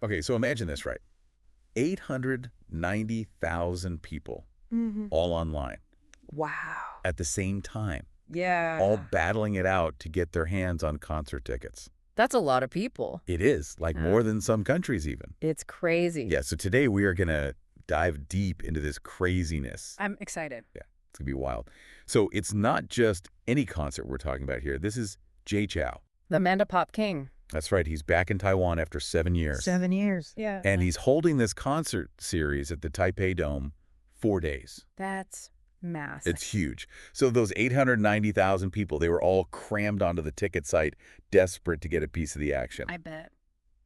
Okay, so imagine this, right? 890,000 people all online Wow. at the same time, Yeah. all battling it out to get their hands on concert tickets. That's a lot of people. It is, like more than some countries even. It's crazy. Yeah, so today we are going to dive deep into this craziness. I'm excited. Yeah, it's going to be wild. So it's not just any concert we're talking about here. This is Jay Chou. The Mandapop King. That's right. He's back in Taiwan after 7 years. 7 years. Yeah. And he's holding this concert series at the Taipei Dome 4 days. That's massive. It's huge. So those 890,000 people, they were all crammed onto the ticket site, desperate to get a piece of the action. I bet.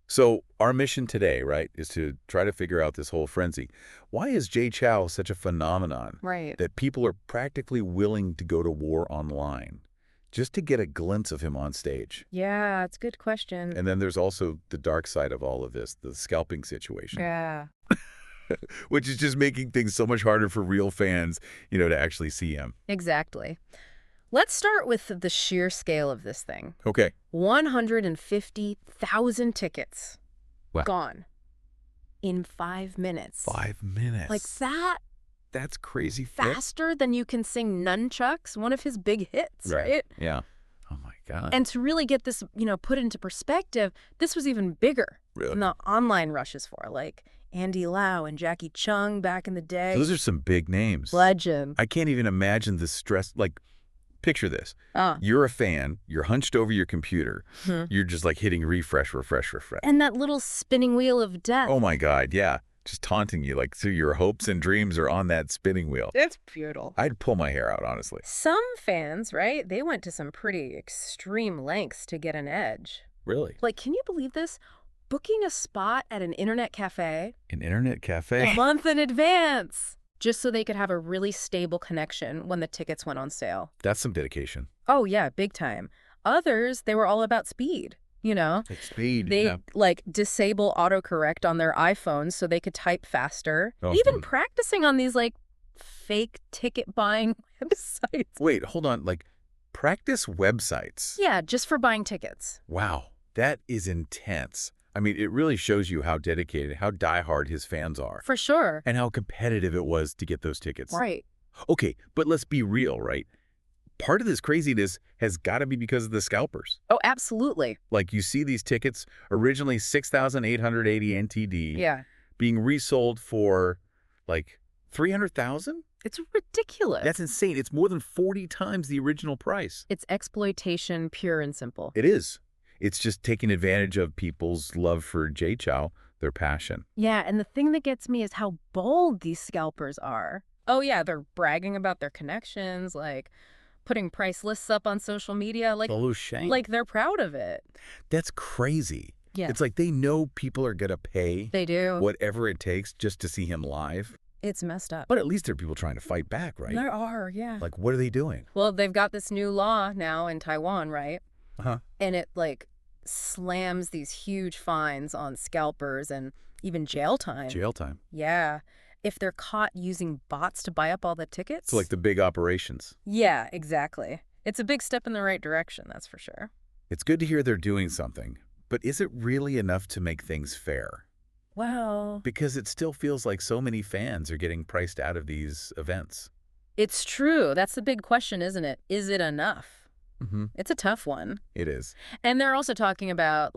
So our mission today, right, is to try to figure out this whole frenzy. Why is Jay Chou such a phenomenon Right. that people are practically willing to go to war online just to get a glimpse of him on stage? Yeah, it's a good question. And then there's also the dark side of all of this, the scalping situation, Yeah. which is just making things so much harder for real fans, to actually see him. Exactly. Let's start with the sheer scale of this thing. Okay. 150,000 tickets. Wow. Gone. In 5 minutes. 5 minutes. Like that That's crazy faster than you can sing Nunchucks, one of his big hits, right? Yeah. Oh, my God. And to really get this, put into perspective, this was even bigger Really? than the online rushes for, like Andy Lau and Jackie Chung back in the day. Those are some big names. Legend. I can't even imagine the stress. Like, picture this. Ah. You're a fan. You're hunched over your computer. You're just like hitting refresh. And that little spinning wheel of death. Oh, my God. Yeah. Just taunting you. Like, so your hopes and dreams are on that spinning wheel. It's brutal. I'd pull my hair out, honestly. Some fans, right, they went to some pretty extreme lengths to get an edge. Really? Like, can you believe this? Booking a spot at an internet cafe An internet cafe? a month in advance, just so they could have a really stable connection when the tickets went on sale. That's some dedication. Oh, yeah, big time. Others, they were all about speed, Like speed. They, disable autocorrect on their iPhones so they could type faster. Oh, Even practicing on these, fake ticket buying websites. Wait, hold on. Like, practice websites? Yeah, just for buying tickets. Wow. That is intense. I mean, it really shows you how dedicated, how diehard his fans are. For sure. And how competitive it was to get those tickets. Right. Okay, but let's be real, right? Part of this craziness has got to be because of the scalpers. Oh, absolutely. Like, you see these tickets, originally 6,880 NTD, Yeah. being resold for, 300,000? It's ridiculous. That's insane. It's more than 40 times the original price. It's exploitation, pure and simple. It is. It's just taking advantage of people's love for Jay Chou, their passion. Yeah, and the thing that gets me is how bold these scalpers are. Oh, yeah, they're bragging about their connections, putting price lists up on social media. Oh, shame. They're proud of it. That's crazy. Yeah. It's like they know people are going to pay They do. whatever it takes just to see him live. It's messed up. But at least there are people trying to fight back, right? There are, yeah. Like, what are they doing? Well, they've got this new law now in Taiwan, right? Uh-huh. And it, slams these huge fines on scalpers and even jail time. Jail time. Yeah. If they're caught using bots to buy up all the tickets. So like the big operations. Yeah, exactly. It's a big step in the right direction, that's for sure. It's good to hear they're doing something, but is it really enough to make things fair? Well, Because it still feels like so many fans are getting priced out of these events. it's true. That's the big question, isn't it? Is it enough? Mm-hmm. It's a tough one. It is. And they're also talking about,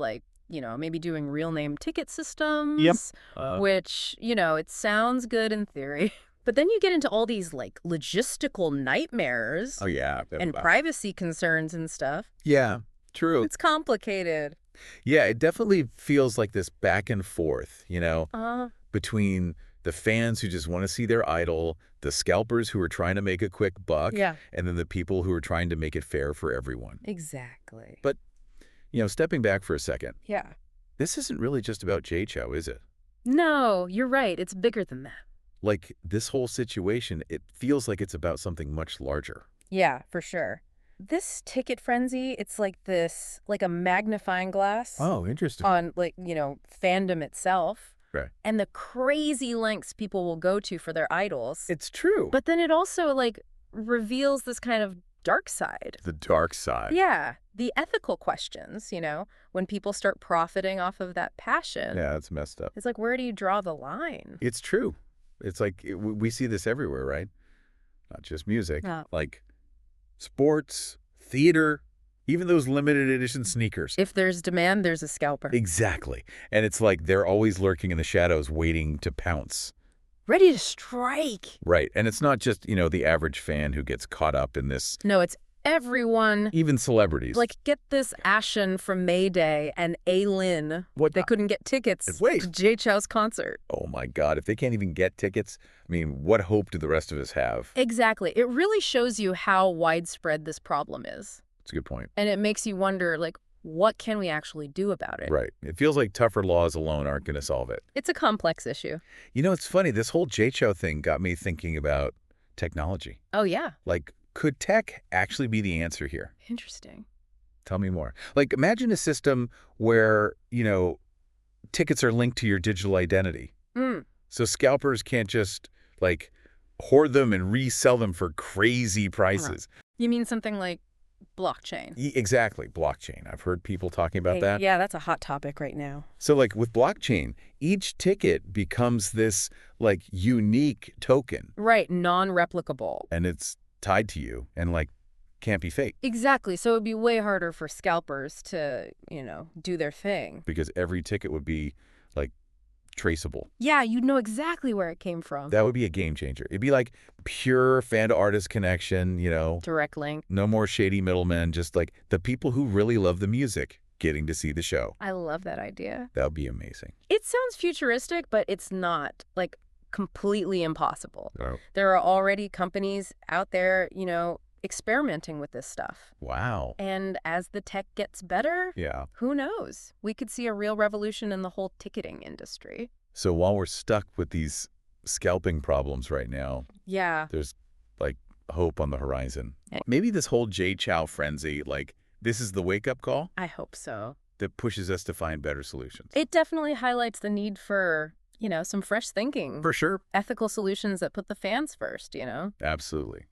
maybe doing real name ticket systems. Yep. Which, it sounds good in theory. But then you get into all these, logistical nightmares. Oh, yeah. And privacy concerns and stuff. Yeah, true. It's complicated. Yeah, it definitely feels like this back and forth, Uh-huh. between the fans who just want to see their idol, the scalpers who are trying to make a quick buck, Yeah. and then the people who are trying to make it fair for everyone. Exactly. But, stepping back for a second, Yeah. this isn't really just about Jay Chou, is it? No, you're right. It's bigger than that. Like, this whole situation, it feels like it's about something much larger. Yeah, for sure. This ticket frenzy, it's like a magnifying glass Oh, interesting. on, fandom itself. Right. And the crazy lengths people will go to for their idols. It's true. But then it also, reveals this kind of dark side. The dark side. Yeah, the ethical questions, when people start profiting off of that passion. Yeah, that's messed up. It's like, where do you draw the line? It's true. It's like we see this everywhere, right? Not just music. No. Like sports, theater, even those limited edition sneakers. If there's demand, there's a scalper. Exactly. And it's like they're always lurking in the shadows waiting to pounce. Ready to strike. Right. And it's not just, the average fan who gets caught up in this. No, it's everyone. Even celebrities. Like, get this Ashen from Mayday and Aylin. What? They couldn't get tickets Wait. to Jay Chou's concert. Oh, my God. If they can't even get tickets, what hope do the rest of us have? Exactly. It really shows you how widespread this problem is. That's a good point. And it makes you wonder, what can we actually do about it? Right. It feels like tougher laws alone aren't going to solve it. It's a complex issue. It's funny. This whole Jay Chou thing got me thinking about technology. Oh, yeah. Could tech actually be the answer here? Interesting. Tell me more. Imagine a system where, tickets are linked to your digital identity. So scalpers can't just, hoard them and resell them for crazy prices. You mean something like blockchain? Exactly. Blockchain. I've heard people talking about that. Yeah, that's a hot topic right now. So, with blockchain, each ticket becomes this, unique token. Right. Non-replicable. And it's tied to you and, can't be faked. Exactly. So it would be way harder for scalpers to, do their thing. Because every ticket would be, traceable. Yeah, you'd know exactly where it came from. That would be a game changer. It'd be like pure fan-to-artist connection, Direct link. No more shady middlemen, just the people who really love the music getting to see the show. I love that idea. That would be amazing. It sounds futuristic, but it's not, completely impossible. Oh. There are already companies out there, experimenting with this stuff. Wow. And as the tech gets better, Yeah. who knows? We could see a real revolution in the whole ticketing industry. So while we're stuck with these scalping problems right now, Yeah. there's, hope on the horizon. Maybe this whole Jay Chou frenzy, this is the wake-up call I hope so. that pushes us to find better solutions. It definitely highlights the need for, some fresh thinking. For sure. Ethical solutions that put the fans first, Absolutely.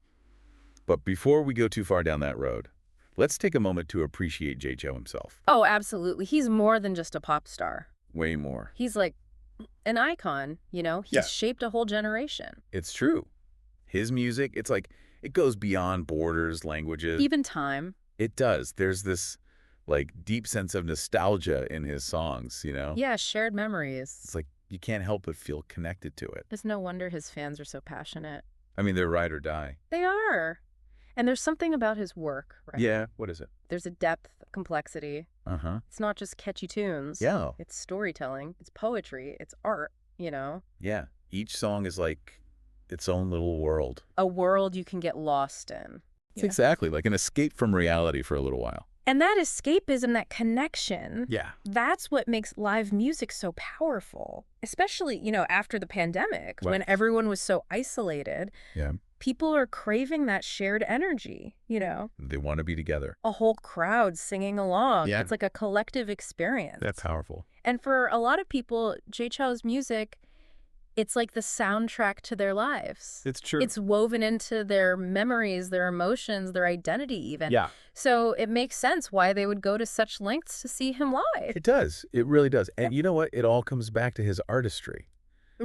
But before we go too far down that road, let's take a moment to appreciate Jay Chou himself. Oh, absolutely. He's more than just a pop star. Way more. He's an icon, He's Yeah. shaped a whole generation. It's true. His music, it's it goes beyond borders, languages. Even time. It does. There's this, deep sense of nostalgia in his songs, Yeah, shared memories. It's you can't help but feel connected to it. It's no wonder his fans are so passionate. They're ride or die. They are. And there's something about his work, right? Yeah. What is it? There's a depth, complexity. Uh-huh. It's not just catchy tunes. Yeah. It's storytelling. It's poetry. It's art, Yeah. Each song is its own little world. A world you can get lost in. It's exactly like an escape from reality for a little while. And that escapism, that connection, Yeah. that's what makes live music so powerful. Especially, after the pandemic, Right. when everyone was so isolated. Yeah. People are craving that shared energy, They want to be together. A whole crowd singing along. Yeah. It's like a collective experience. That's powerful. And for a lot of people, Jay Chou's music, it's like the soundtrack to their lives. It's true. It's woven into their memories, their emotions, their identity even. Yeah. So it makes sense why they would go to such lengths to see him live. It does. It really does. And you know what? It all comes back to his artistry,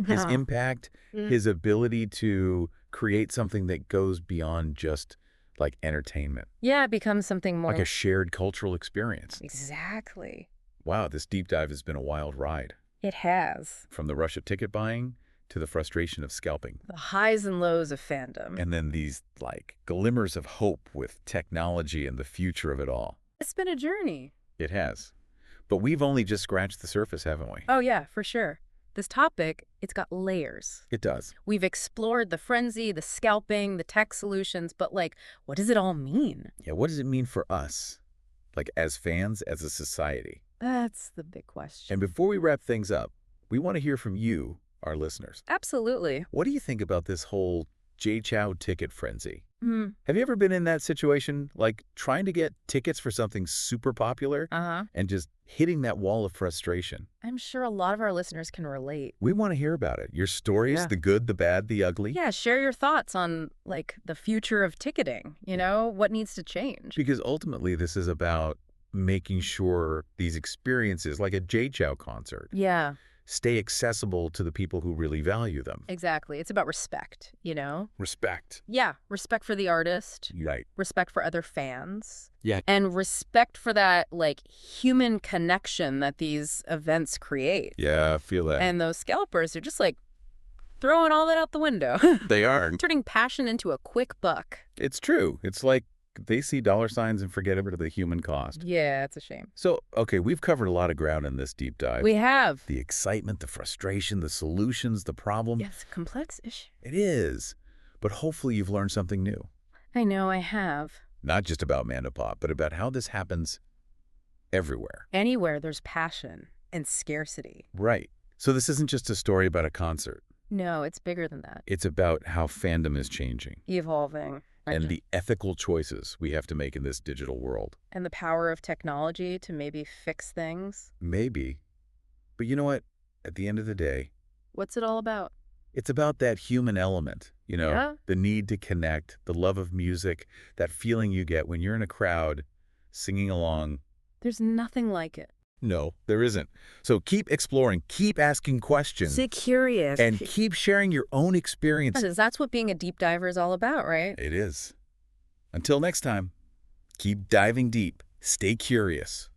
his impact, his ability to create something that goes beyond just entertainment. Yeah, it becomes something more. Like a shared cultural experience. Exactly. Wow, this deep dive has been a wild ride. It has. From the rush of ticket buying to the frustration of scalping. The highs and lows of fandom. And then these glimmers of hope with technology and the future of it all. It's been a journey. It has. But we've only just scratched the surface, haven't we? Oh yeah, for sure. This topic, it's got layers. It does. We've explored the frenzy, the scalping, the tech solutions, but what does it all mean? Yeah, what does it mean for us? As fans, as a society? That's the big question. And before we wrap things up, we want to hear from you, our listeners. Absolutely. What do you think about this whole Jay Chou ticket frenzy. Mm. Have you ever been in that situation, like trying to get tickets for something super popular and just hitting that wall of frustration? I'm sure a lot of our listeners can relate. We want to hear about it. Your stories, the good, the bad, the ugly. Yeah, share your thoughts on, like, the future of ticketing, you know, what needs to change. Because ultimately, this is about making sure these experiences, like a Jay Chou concert, stay accessible to the people who really value them. Exactly. It's about respect, you know? Respect. Yeah, respect for the artist. Right. Respect for other fans. Yeah. And respect for that, like, human connection that these events create. Yeah, I feel that. And those scalpers are just, like, throwing all that out the window. They are. Turning passion into a quick buck. It's true. It's like they see dollar signs and forget about the human cost. Yeah, it's a shame. So, okay, we've covered a lot of ground in this deep dive. We have. The excitement, the frustration, the solutions, the problem. Yeah, it's a complex issue. It is. But hopefully you've learned something new. I know I have. Not just about Mandopop, but about how this happens everywhere. Anywhere there's passion and scarcity. Right. So this isn't just a story about a concert. No, it's bigger than that. It's about how fandom is changing. Evolving. And the ethical choices we have to make in this digital world. And the power of technology to maybe fix things. Maybe. But you know what? At the end of the day, what's it all about? It's about that human element, you know, the need to connect, the love of music, that feeling you get when you're in a crowd singing along. There's nothing like it. No, there isn't. So keep exploring, keep asking questions. Stay curious. And keep sharing your own experiences. Because that's what being a deep diver is all about, right? It is. Until next time, keep diving deep. Stay curious.